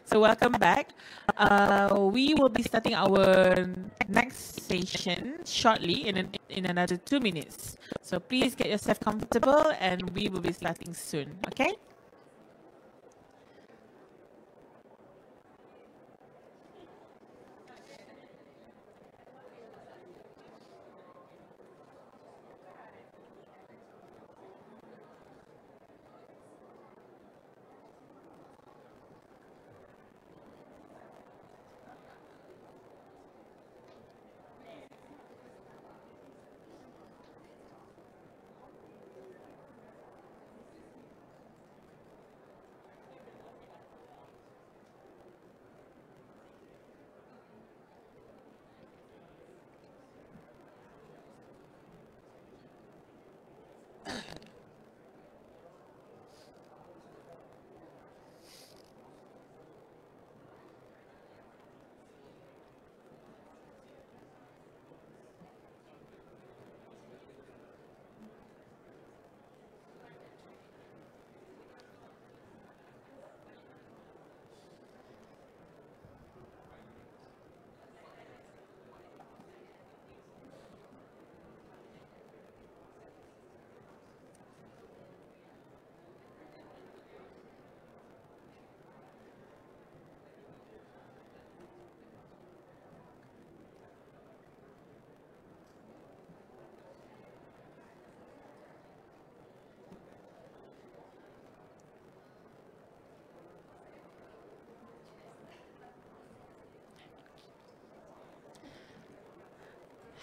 So welcome back. We will be starting our next session shortly in another 2 minutes. So please get yourself comfortable and we will be starting soon, okay?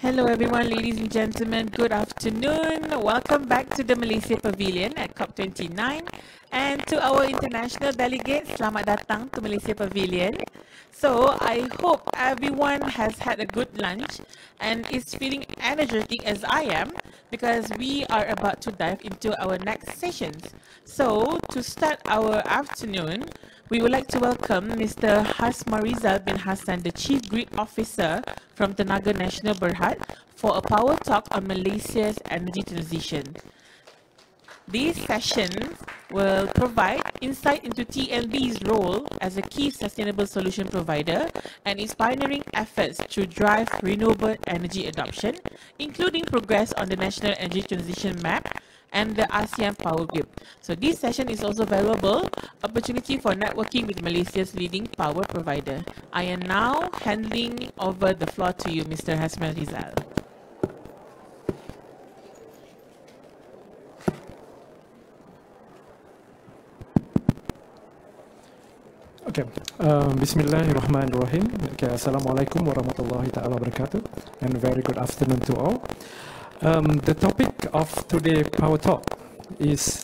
Hello everyone, ladies and gentlemen, good afternoon. Welcome back to the Malaysia Pavilion at COP29. And to our international delegates, selamat datang to Malaysia Pavilion. So I hope everyone has had a good lunch and is feeling energetic as I am, because we are about to dive into our next sessions. So to start our afternoon, we would like to welcome Mr. Hasmarizal bin Hassan, the Chief Grid Officer from Tenaga Nasional Berhad, for a power talk on Malaysia's energy transition. These sessions will provide insight into TNB's role as a key sustainable solution provider and its pioneering efforts to drive renewable energy adoption, including progress on the National Energy Transition Map and the ASEAN Power Grid. So this session is also valuable opportunity for networking with Malaysia's leading power provider. I am now handing over the floor to you, Mr. Hasman Rizal. Okay, Bismillahirrahmanirrahim. Okay, Assalamualaikum warahmatullahi ta'ala wabarakatuh, and very good afternoon to all. The topic of today's power talk is,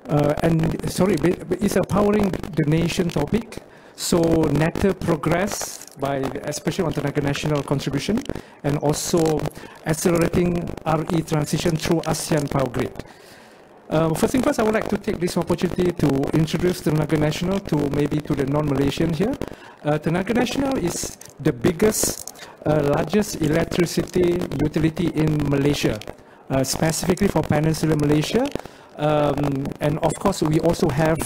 it's a powering the nation topic. So NETR progress by, especially on Tenaga Nasional contribution, and also accelerating RE transition through ASEAN Power Grid. First thing first, I would like to take this opportunity to introduce Tenaga Nasional to maybe to the non-Malaysian here. Tenaga Nasional is the biggest, largest electricity utility in Malaysia, specifically for Peninsular Malaysia. And of course, we also have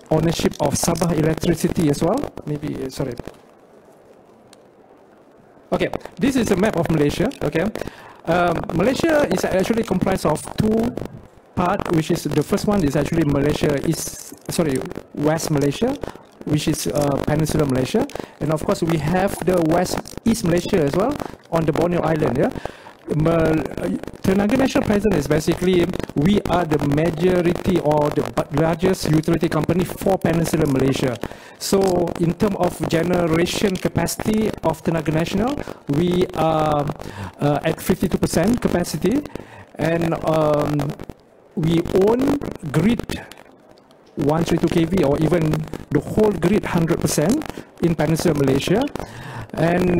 ownership of Sabah Electricity as well. Maybe, sorry. Okay, this is a map of Malaysia, okay. Malaysia is actually comprised of two parts, which is the first one is actually West Malaysia, which is Peninsular Malaysia, and of course we have the East Malaysia as well on the Borneo Island. Yeah, Tenaga Nasional present is basically we are the majority or the largest utility company for Peninsular Malaysia. So in terms of generation capacity of Tenaga Nasional, we are at 52% capacity, and we own grid 132 kV or even the whole grid 100% in Peninsular Malaysia. And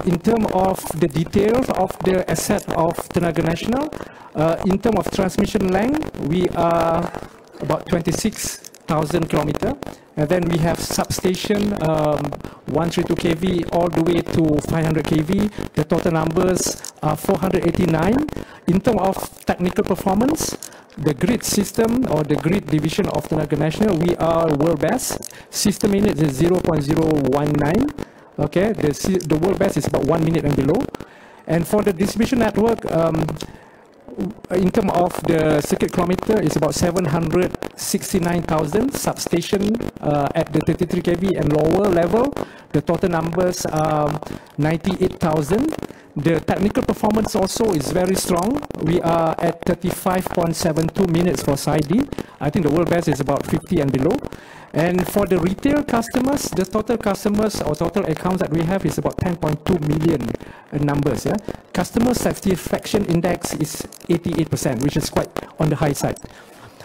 in terms of the details of the asset of Tenaga Nasional, in terms of transmission length, we are about 26,000 kilometers. And then we have substation 132 kV all the way to 500 kV. The total numbers are 489. In terms of technical performance, the grid system or the grid division of Tenaga Nasional, we are world best. System minutes is 0.019. Okay, the world best is about 1 minute and below. And for the distribution network, in terms of the circuit kilometer, it's about 769,000 substation at the 33 kV and lower level. The total numbers are 98,000. The technical performance also is very strong. We are at 35.72 minutes for SAIDI. I think the world best is about 50 and below. And for the retail customers, the total customers or total accounts that we have is about 10.2 million numbers. Yeah? Customer satisfaction index is 88%, which is quite on the high side.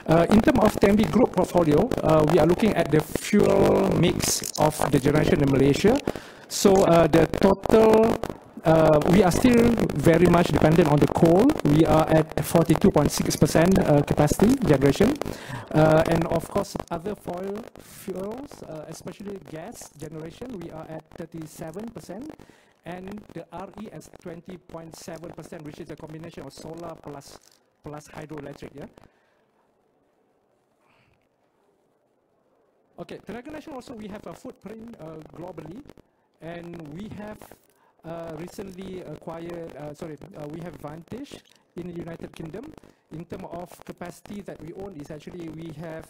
In terms of TMB group portfolio, we are looking at the fuel mix of the generation in Malaysia. So the total, we are still very much dependent on the coal. We are at 42.6% capacity generation. And of course, other foil fuels, especially gas generation, we are at 37%. And the RE as 20.7%, which is a combination of solar plus hydroelectric. Yeah. Okay, Tenaga Nasional also, we have a footprint globally, and we have recently acquired, we have Vantage in the United Kingdom. In terms of capacity that we own, is actually we have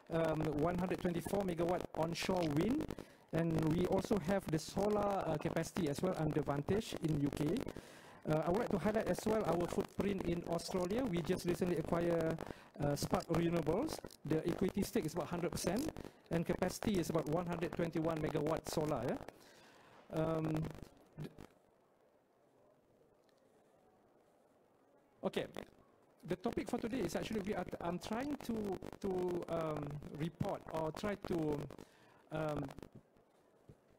124 megawatt onshore wind, and we also have the solar capacity as well under Vantage in UK. I would like to highlight as well our footprint in Australia. We just recently acquired Spark Renewables. The equity stake is about 100%, and capacity is about 121 megawatt solar. Yeah? Okay, the topic for today is actually I'm trying to report or try to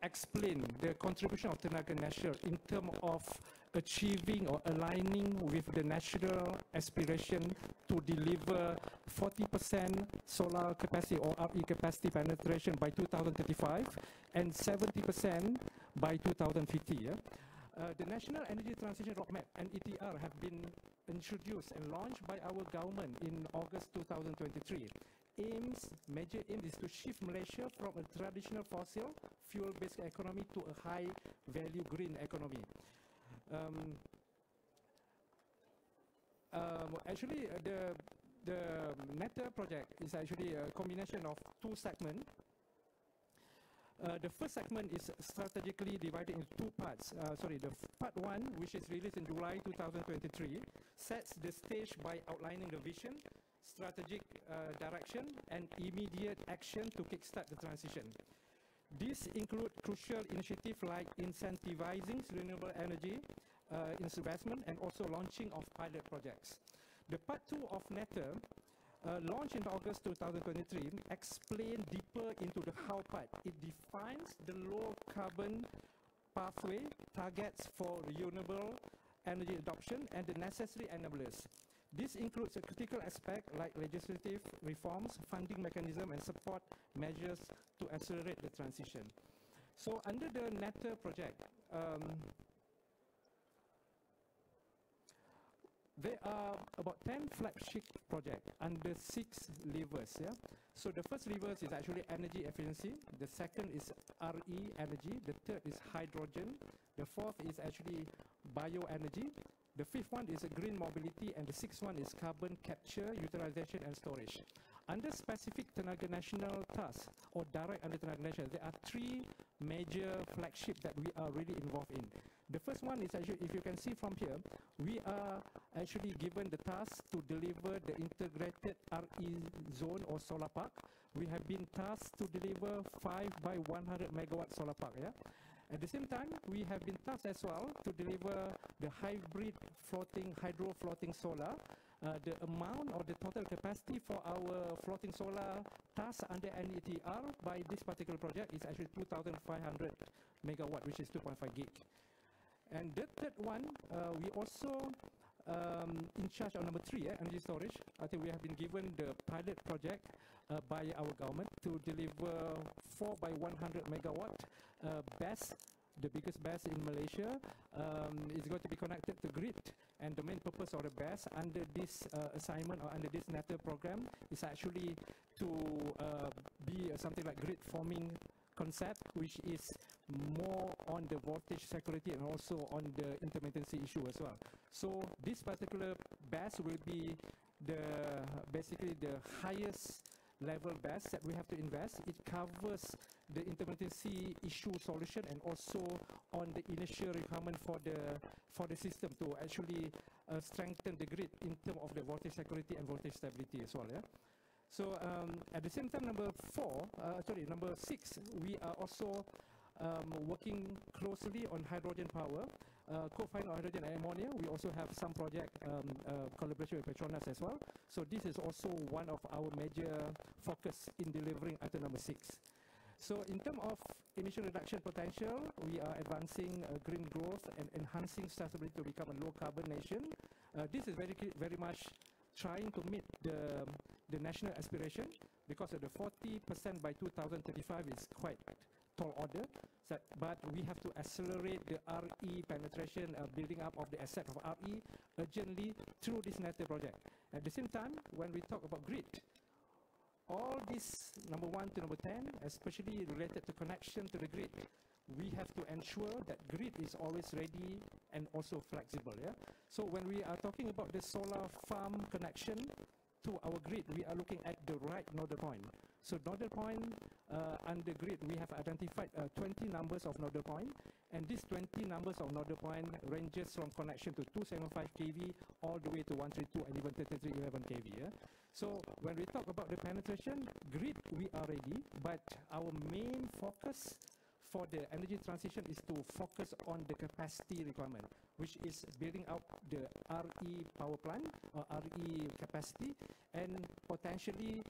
explain the contribution of Tenaga Nasional in terms of achieving or aligning with the national aspiration to deliver 40% solar capacity or RE capacity penetration by 2035 and 70% by 2050. Yeah? The National Energy Transition Roadmap, NETR, have been introduced and launched by our government in August 2023. Major aim is to shift Malaysia from a traditional fossil fuel-based economy to a high-value green economy. Actually, the NETR project is actually a combination of two segments. The first segment is strategically divided into two parts. The part one, which is released in July 2023, sets the stage by outlining the vision, strategic direction, and immediate action to kickstart the transition. These include crucial initiatives like incentivizing renewable energy investment and also launching of pilot projects. The part two of NETR, launched in August 2023, explain deeper into the how part. It defines the low carbon pathway, targets for renewable energy adoption, and the necessary enablers. This includes a critical aspect like legislative reforms, funding mechanism, and support measures to accelerate the transition. So under the NETR project, there are about 10 flagship projects under 6 levers. Yeah? So the first lever is actually energy efficiency. The second is RE energy. The third is hydrogen. The fourth is actually bioenergy. The fifth one is green mobility, and the sixth one is carbon capture, utilization, and storage. Under specific Tenaga Nasional tasks, or direct under Tenaga Nasional, there are 3 major flagships that we are really involved in. The first one is actually, if you can see from here, we are actually given the task to deliver the integrated RE zone or solar park. We have been tasked to deliver 5 by 100 megawatt solar park. Yeah? At the same time, we have been tasked as well to deliver the hybrid hydro floating solar. The amount or the total capacity for our floating solar task under NETR by this particular project is actually 2,500 megawatt, which is 2.5 gig. And the third one, we also in charge of number 3, energy storage. I think we have been given the pilot project by our government to deliver 4 by 100 megawatt BESS the biggest BESS in Malaysia. It's going to be connected to grid, and the main purpose of the BESS under this assignment or under this NETR program is actually to be something like grid forming concept, which is more on the voltage security and also on the intermittency issue as well. So this particular BESS will be basically the highest level BESS that we have to invest. It covers the intermittency issue solution and also on the initial requirement for the system to actually strengthen the grid in terms of the voltage security and voltage stability as well. Yeah. So at the same time, number 6, we are also working closely on hydrogen power, co-firing hydrogen and ammonia. We also have some project collaboration with Petronas as well. So this is also one of our major focus in delivering item number 6. So in terms of emission reduction potential, we are advancing green growth and enhancing sustainability to become a low carbon nation. This is very much trying to meet the national aspiration, because of the 40% by 2035 is quite tall order, but we have to accelerate the RE penetration, building up of the asset of RE urgently through this NETR project. At the same time, when we talk about grid, all this number 1 to number 10, especially related to connection to the grid, we have to ensure that grid is always ready and also flexible. Yeah? So when we are talking about the solar farm connection to our grid, we are looking at the right nodal point. So nodal point under grid, we have identified 20 numbers of nodal point, and these 20 numbers of nodal point ranges from connection to 275 kV all the way to 132 and even 3311 kV. Yeah? So when we talk about the penetration, grid, we are ready, but our main focus for the energy transition is to focus on the capacity requirement, which is building out the RE power plant or RE capacity, and potentially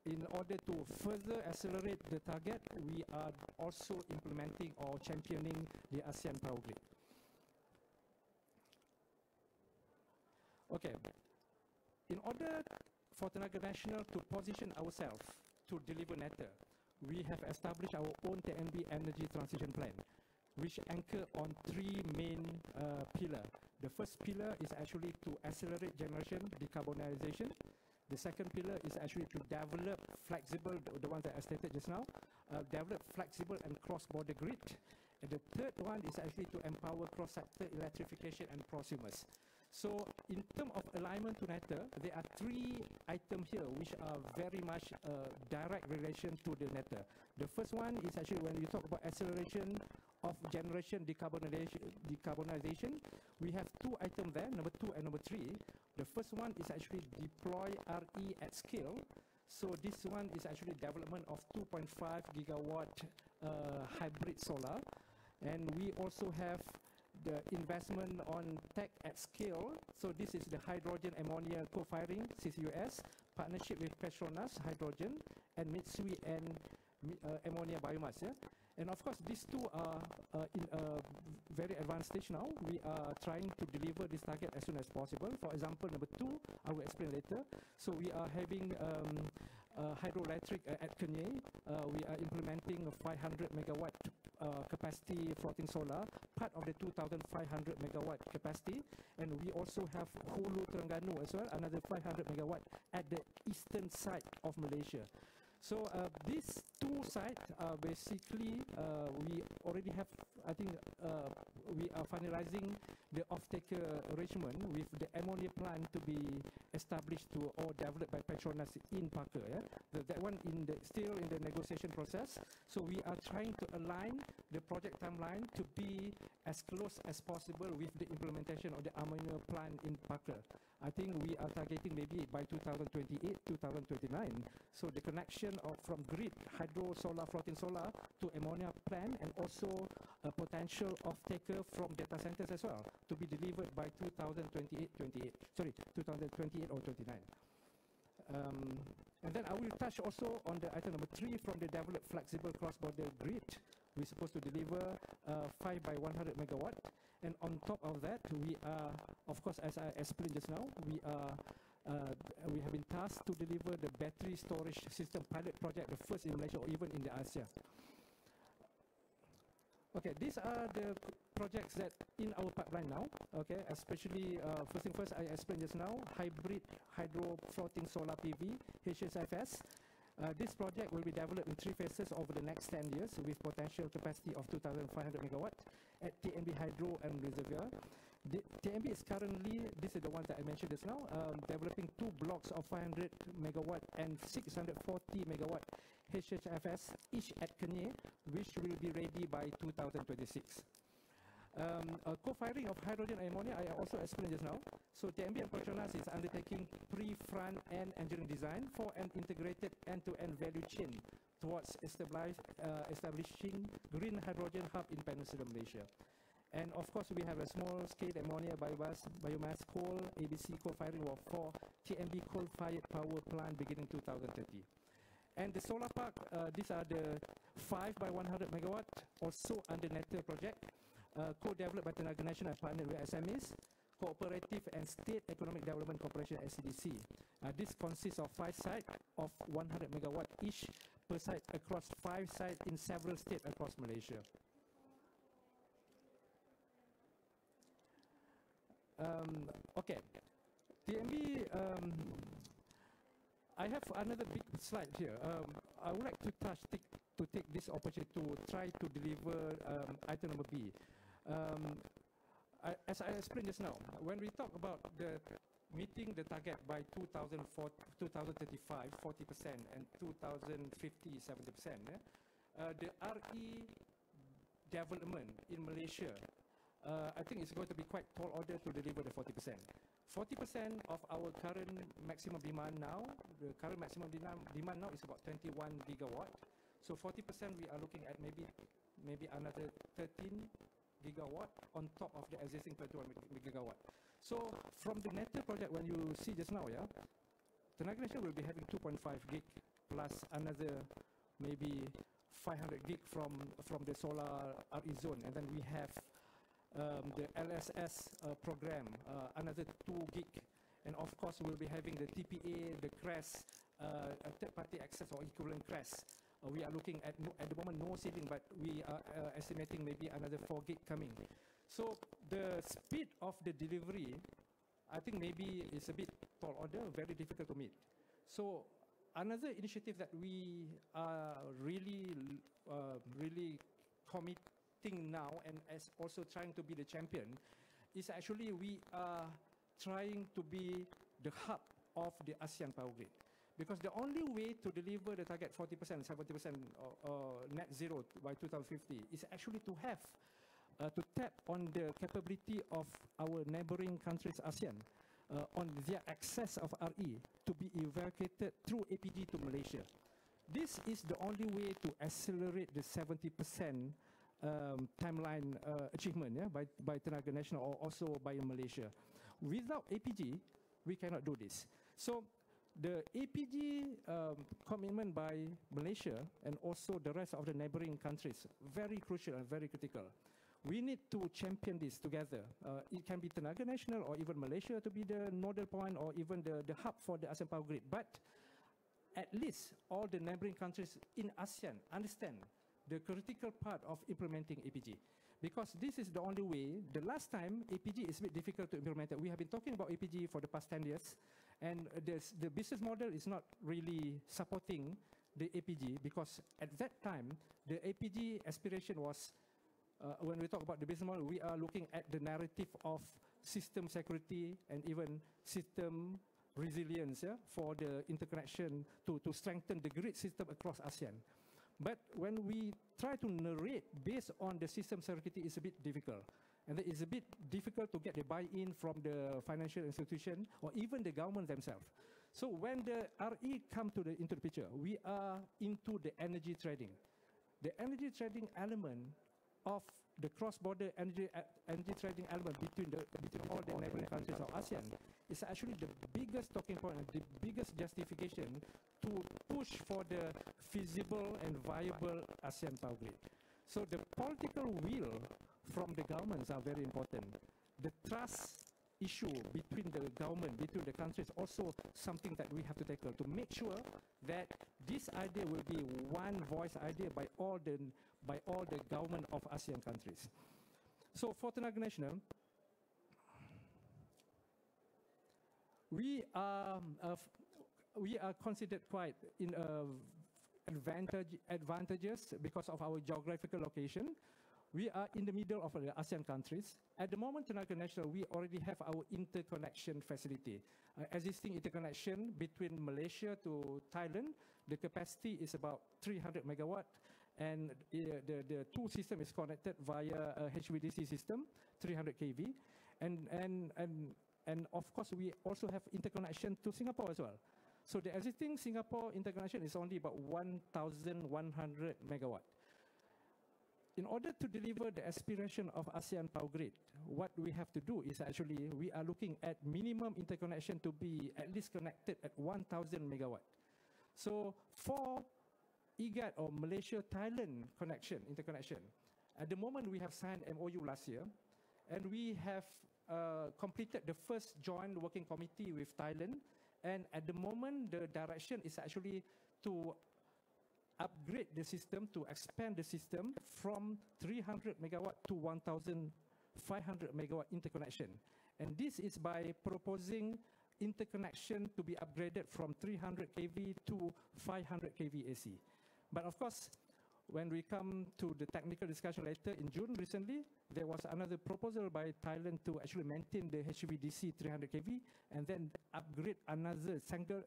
in order to further accelerate the target, we are also implementing or championing the ASEAN power grid. Okay, in order for Tenaga Nasional to position ourselves to deliver NETR, we have established our own TNB energy transition plan, which anchor on 3 main pillars. The first pillar is actually to accelerate generation decarbonization. The second pillar is actually to develop flexible, the one that I stated just now, develop flexible and cross-border grid. And the third one is actually to empower cross-sector electrification and prosumers. So in terms of alignment to NETR, there are 3 items here which are very much direct relation to the NETR. The first one is actually when you talk about acceleration of generation decarbonization, we have 2 items there, number 2 and number 3. The first one is actually deploy RE at scale. So this one is actually development of 2.5 gigawatt hybrid solar. And we also have the investment on tech at scale. So this is the hydrogen ammonia co-firing, CCUS, partnership with Petronas Hydrogen and Mitsui and ammonia biomass. Yeah? And of course, these 2 are in a very advanced stage now. We are trying to deliver this target as soon as possible. For example, number 2, I will explain later. So we are having hydroelectric at Kenyai. We are implementing a 500 megawatt capacity floating solar, part of the 2,500 megawatt capacity. And we also have Hulu Terengganu as well, another 500 megawatt at the eastern side of Malaysia. So these 2 sites are basically, we already have, I think we are finalizing the off-taker arrangement with the ammonia plant to be established to or developed by Petronas in Parker. Yeah? That one still in the negotiation process. So we are trying to align the project timeline to be as close as possible with the implementation of the ammonia plant in Parker. I think we are targeting maybe by 2028, 2029. So the connection from grid, hydro, solar, floating solar to ammonia plant, and also a potential off-taker from data centers as well to be delivered by 2028 or 29. And then I will touch also on the item number 3 from the developed flexible cross-border grid. We're supposed to deliver 5 by 100 megawatt. And on top of that, we are, of course, as I explained just now, we have been tasked to deliver the battery storage system pilot project, the first in Malaysia or even in the ASEAN. Okay, these are the projects that in our pipeline now. Okay, especially first thing first, I explained just now, hybrid hydro floating solar PV, HSFS. This project will be developed in 3 phases over the next 10 years with potential capacity of 2,500 megawatt at TNB Hydro and Reservoir. TNB is currently, this is the one that I mentioned just now, developing 2 blocks of 500 megawatt and 640 megawatt HHFS, each at Kenyir, which will be ready by 2026. Co-firing of hydrogen and ammonia, I also explained just now. So TNB and Petronas is undertaking pre-front-end engineering design for an integrated end-to-end value chain towards establishing green hydrogen hub in Peninsular Malaysia. And of course, we have a small-scale ammonia biomass coal, ABC co-firing for TNB coal-fired power plant beginning 2030. And the solar park, these are the 5 by 100 megawatt, also under NETR project, co-developed by Tenaga Nasional and partnered with SMEs, Cooperative and State Economic Development Corporation, SCDC. This consists of 5 sites of 100 megawatt each per site across 5 sites in several states across Malaysia. Okay, TNB, I have another big slide here. I would like to take this opportunity to try to deliver item number B. As I explained just now, when we talk about the meeting the target by 2035, 40%, and 2050, 70%, the RE development in Malaysia, I think it's going to be quite tall order to deliver the 40%. 40% of our current maximum demand now, the current maximum demand now is about 21 gigawatt. So 40% we are looking at maybe another 13 gigawatt on top of the existing 21 gigawatt. So from the NETR project, when you see just now, yeah, Tenaga Nasional will be having 2.5 gig plus another maybe 500 gig from the solar RE zone, and then we have the LSS program, another 2 gig, and of course we'll be having the TPA, the CRES, third-party access or equivalent CRES. We are looking at the moment no ceiling, but we are estimating maybe another 4 gig coming. So the speed of the delivery, I think maybe is a bit tall order, very difficult to meet. So another initiative that we are really committing now and as also trying to be the champion is actually we are trying to be the hub of the ASEAN power grid. Because the only way to deliver the target 40%, 70% net zero by 2050 is actually to have, to tap on the capability of our neighboring countries, ASEAN, on their access of RE to be evacuated through APG to Malaysia. This is the only way to accelerate the 70% timeline achievement, yeah, by Tenaga Nasional or also by Malaysia. Without APG, we cannot do this. So the APG commitment by Malaysia and also the rest of the neighboring countries, very crucial and very critical. We need to champion this together. It can be Tenaga Nasional or even Malaysia to be the nodal point or even the hub for the ASEAN power grid. But at least all the neighboring countries in ASEAN understand the critical part of implementing APG. Because this is the only way. The last time APG is a bit difficult to implement. We have been talking about APG for the past 10 years, and the business model is not really supporting the APG because at that time, the APG aspiration was, when we talk about the business model, we are looking at the narrative of system security and even system resilience, yeah, for the interconnection to strengthen the grid system across ASEAN. But when we try to narrate based on the system security, it's a bit difficult. And it's a bit difficult to get the buy-in from the financial institution or even the government themselves. So when the RE come into the picture, we are into the energy trading. The energy trading element of the cross-border energy trading element between all the neighboring countries of ASEAN is actually the biggest talking point and the biggest justification to push for the feasible and viable ASEAN power grid. So the political will from the governments are very important. The trust issue between the government, between the countries, also something that we have to tackle to make sure that this idea will be one voice idea by all the government of ASEAN countries. So for Tenaga Nasional, we are considered quite in advantageous because of our geographical location. We are in the middle of the ASEAN countries. At the moment, Tenaga Nasional, we already have our interconnection facility. Existing interconnection between Malaysia to Thailand, the capacity is about 300 megawatt, and the two system is connected via a HVDC system, 300 kV, and of course, we also have interconnection to Singapore as well. So the existing Singapore interconnection is only about 1,100 megawatt. In order to deliver the aspiration of ASEAN Power Grid, what we have to do is actually we are looking at minimum interconnection to be at least connected at 1,000 megawatt. So for IGAT or Malaysia-Thailand interconnection, at the moment we have signed MOU last year, and we have completed the first joint working committee with Thailand. And at the moment, the direction is actually to upgrade the system, to expand the system from 300 megawatt to 1,500 megawatt interconnection. And this is by proposing interconnection to be upgraded from 300 kV to 500 kV AC. But of course, when we come to the technical discussion later in June recently, there was another proposal by Thailand to actually maintain the HVDC 300 kV and then upgrade another second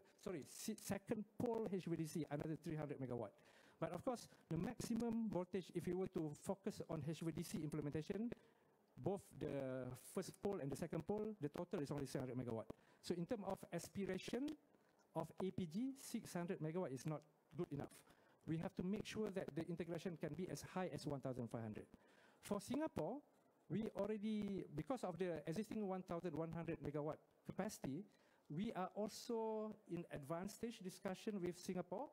pole HVDC, another 300 megawatt. But of course, the maximum voltage, if you were to focus on HVDC implementation, both the first pole and the second pole, the total is only 600 megawatt. So in terms of aspiration of APG, 600 megawatt is not good enough. We have to make sure that the integration can be as high as 1,500. For Singapore, we already, because of the existing 1,100 megawatt capacity, we are also in advanced stage discussion with Singapore,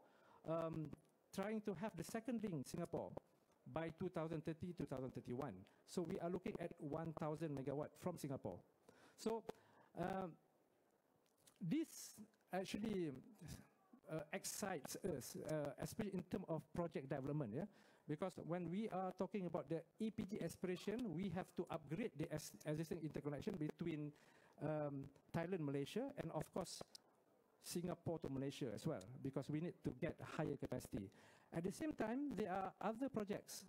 trying to have the second link Singapore by 2030, 2031. So we are looking at 1,000 megawatt from Singapore. So this actually excites us, especially in terms of project development, yeah? Because when we are talking about the APG aspiration, we have to upgrade the existing interconnection between Thailand, Malaysia, and of course, Singapore to Malaysia as well, because we need to get higher capacity. At the same time, there are other projects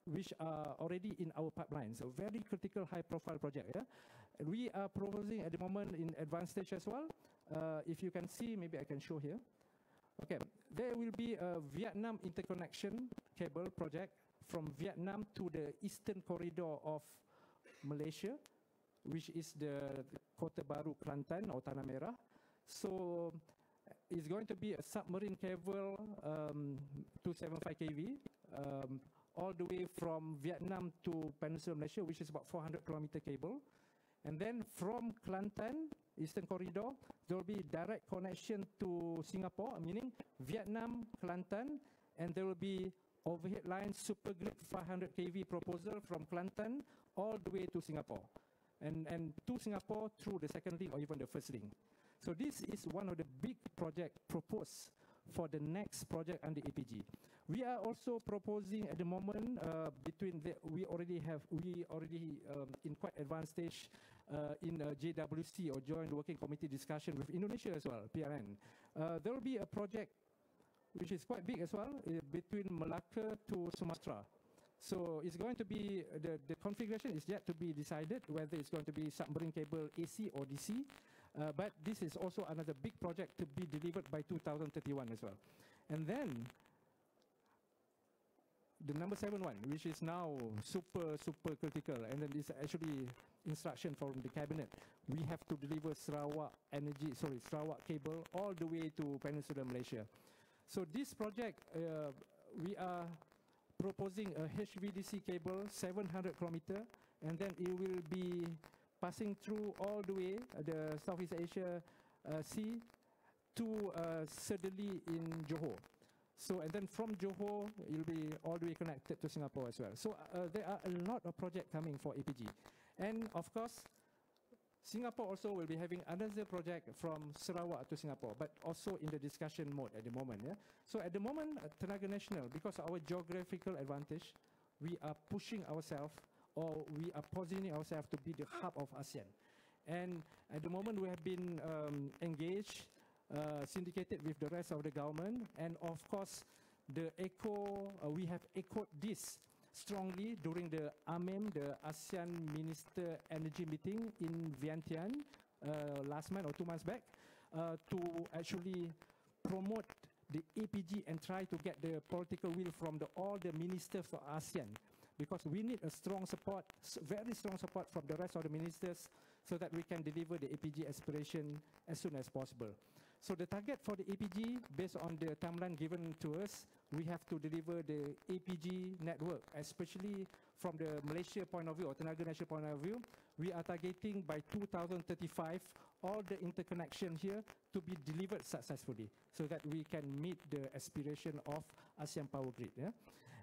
which are already in our pipeline, so very critical, high-profile project. Yeah? We are proposing at the moment in advanced stage as well. If you can see, maybe I can show here. Okay, there will be a Vietnam interconnection cable project from Vietnam to the eastern corridor of Malaysia, which is the Kota Baru, Kelantan or Tanah Merah. So it's going to be a submarine cable, 275 kV, all the way from Vietnam to Peninsula Malaysia, which is about 400 kilometer cable. And then from Kelantan, Eastern Corridor, there will be direct connection to Singapore, meaning Vietnam, Kelantan, and there will be overhead line super grid 500 kV proposal from Kelantan all the way to Singapore. And to Singapore through the second link or even the first link. So this is one of the big projects proposed for the next project under APG. We are also proposing at the moment we already in quite advanced stage in JWC or Joint Working Committee discussion with Indonesia as well, PRN. There will be a project which is quite big as well between Malacca to Sumatra. So it's going to be, the configuration is yet to be decided, whether it's going to be submarine cable AC or DC. But this is also another big project to be delivered by 2031 as well. And then the number 7 one, which is now super critical, and then it's actually instruction from the cabinet. We have to deliver Sarawak cable all the way to Peninsula Malaysia. So this project, we are proposing a HVDC cable, 700 kilometer, and then it will be passing through all the way the Southeast Asia Sea to Serdeli in Johor. So, and then from Johor, it will be all the way connected to Singapore as well. So there are a lot of projects coming for APG. And of course, Singapore also will be having another project from Sarawak to Singapore, but also in the discussion mode at the moment. Yeah? So at the moment, Tenaga Nasional, because of our geographical advantage, we are pushing ourselves, or we are positioning ourselves to be the hub of ASEAN. And at the moment, we have been engaged, syndicated with the rest of the government, and of course, we have echoed this strongly during the AMEM, the ASEAN Minister Energy meeting in Vientiane last month or 2 months back, to actually promote the APG and try to get the political will from all the ministers for ASEAN, because we need a strong support, very strong support from the rest of the ministers, so that we can deliver the APG aspiration as soon as possible. So the target for the APG, based on the timeline given to us, we have to deliver the APG network, especially from the Malaysia point of view or Tenaga Nasional point of view. We are targeting by 2035 all the interconnection here to be delivered successfully, so that we can meet the aspiration of ASEAN Power Grid. Yeah?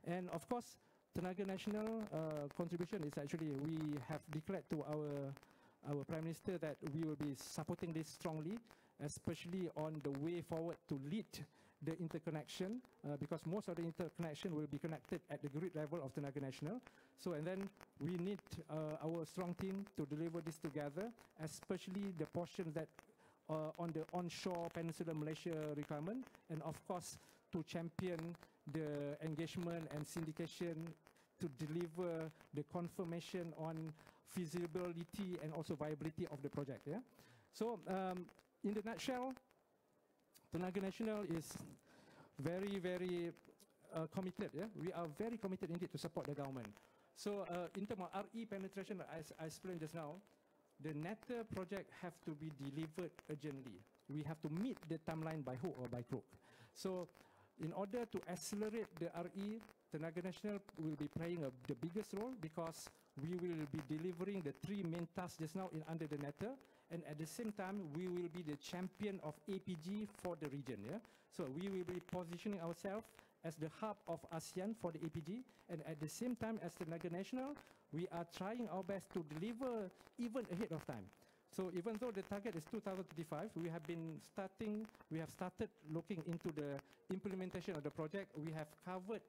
And of course, Tenaga Nasional contribution is actually, we have declared to our Prime Minister that we will be supporting this strongly, especially on the way forward to lead the interconnection, because most of the interconnection will be connected at the grid level of Tenaga Nasional. So, and then we need our strong team to deliver this together, especially the portion that on the onshore Peninsular Malaysia requirement, and of course to champion the engagement and syndication to deliver the confirmation on feasibility and also viability of the project. Yeah? So in the nutshell, Tenaga Nasional is very, very committed. Yeah? We are very committed indeed to support the government. So in terms of RE penetration, as I explained just now, the NETR project have to be delivered urgently. We have to meet the timeline by hook or by crook. So in order to accelerate the RE, Tenaga Nasional will be playing the biggest role, because we will be delivering the 3 main tasks just now under the NETR, and at the same time, we will be the champion of APG for the region. Yeah? So we will be positioning ourselves as the hub of ASEAN for the APG, and at the same time as Tenaga Nasional, we are trying our best to deliver even ahead of time. So even though the target is 2035, we have started looking into the implementation of the project. We have covered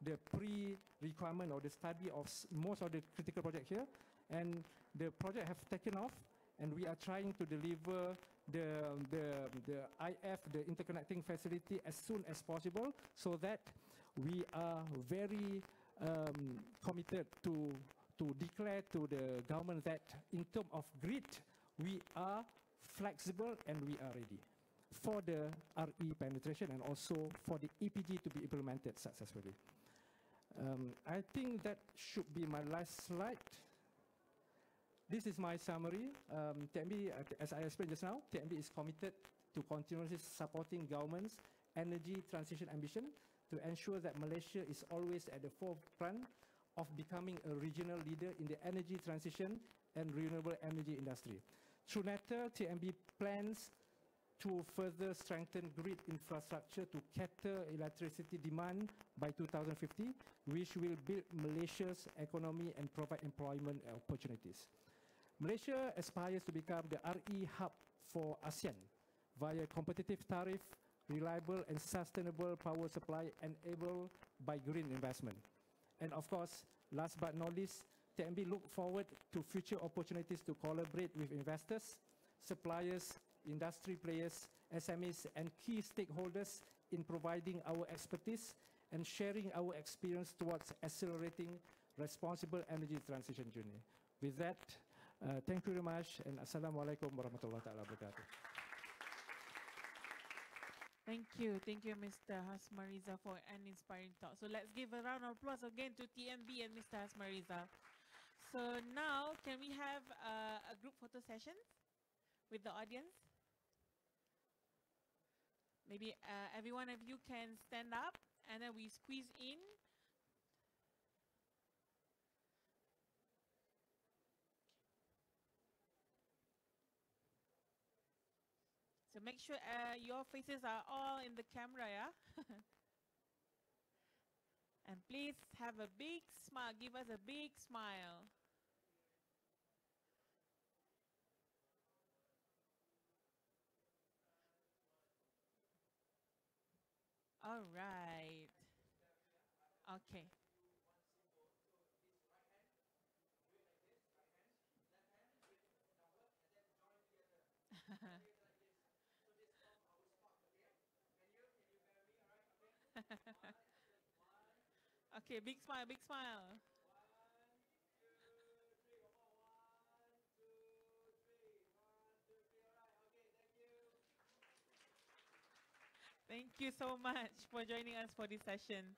the pre-requirement or the study of most of the critical project here, and the project have taken off, and we are trying to deliver the IF, the interconnecting facility, as soon as possible, so that we are very committed to declare to the government that in terms of grid, we are flexible and we are ready for the RE penetration and also for the EPG to be implemented successfully. I think that should be my last slide. This is my summary. TNB, as I explained just now, TNB is committed to continuously supporting government's energy transition ambition to ensure that Malaysia is always at the forefront of becoming a regional leader in the energy transition and renewable energy industry. Through NETR, TNB plans to further strengthen grid infrastructure to cater electricity demand by 2050, which will build Malaysia's economy and provide employment opportunities. Malaysia aspires to become the RE hub for ASEAN via competitive tariff, reliable and sustainable power supply enabled by green investment. And of course, last but not least, TNB look forward to future opportunities to collaborate with investors, suppliers, industry players, SMEs, and key stakeholders in providing our expertise and sharing our experience towards accelerating responsible energy transition journey. With that, thank you very much, and Assalamualaikum warahmatullahi wabarakatuh. Thank you, Mr. Hasmariza, for an inspiring talk. So let's give a round of applause again to TNB and Mr. Hasmariza. So now, can we have a group photo session with the audience? Maybe every one of you can stand up, and then we squeeze in. So make sure your faces are all in the camera, yeah? And please have a big smile. Give us a big smile. All right. Okay. Okay, big smile, big smile. Thank you so much for joining us for this session.